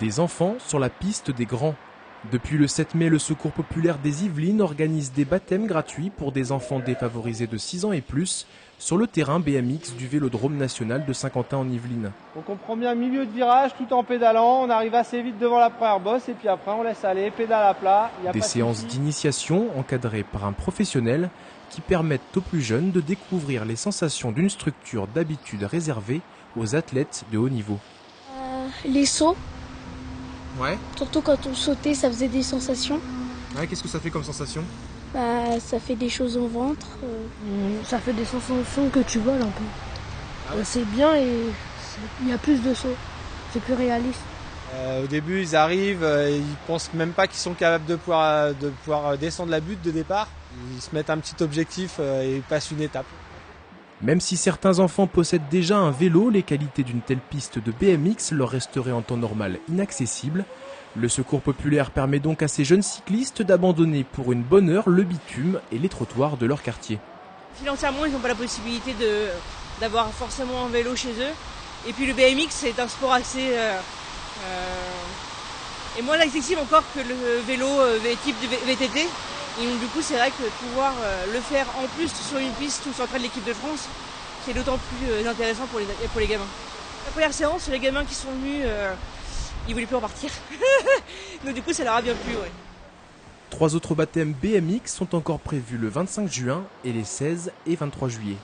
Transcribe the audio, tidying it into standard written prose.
Des enfants sur la piste des grands. Depuis le 7 mai, le Secours populaire des Yvelines organise des baptêmes gratuits pour des enfants défavorisés de 6 ans et plus sur le terrain BMX du Vélodrome national de Saint-Quentin en Yvelines. Donc on prend bien le milieu de virage tout en pédalant, on arrive assez vite devant la première bosse et puis après on laisse aller, pédale à plat. Des séances d'initiation encadrées par un professionnel qui permettent aux plus jeunes de découvrir les sensations d'une structure d'habitude réservée aux athlètes de haut niveau. Les sauts. Ouais. Surtout quand on sautait, ça faisait des sensations. Ouais, qu'est-ce que ça fait comme sensation? Ça fait des choses au ventre. Ça fait des sensations que tu voles un peu. Ah ouais. C'est bien et il y a plus de sauts. C'est plus réaliste. Au début, ils arrivent, ils pensent même pas qu'ils sont capables de pouvoir descendre la butte de départ. Ils se mettent un petit objectif et ils passent une étape. Même si certains enfants possèdent déjà un vélo, les qualités d'une telle piste de BMX leur resteraient en temps normal inaccessibles. Le Secours populaire permet donc à ces jeunes cyclistes d'abandonner pour une bonne heure le bitume et les trottoirs de leur quartier. Financièrement, ils n'ont pas la possibilité d'avoir forcément un vélo chez eux. Et puis le BMX, c'est un sport assez et moins accessible encore que le vélo type du VTT. Et donc, du coup, c'est vrai que pouvoir le faire en plus sur une piste ou sur le train de l'équipe de France, c'est d'autant plus intéressant pour les gamins. La première séance, les gamins qui sont venus, ils voulaient plus en partir. Donc du coup, ça leur a bien plu. Ouais. 3 autres baptêmes BMX sont encore prévus le 25 juin et les 16 et 23 juillet.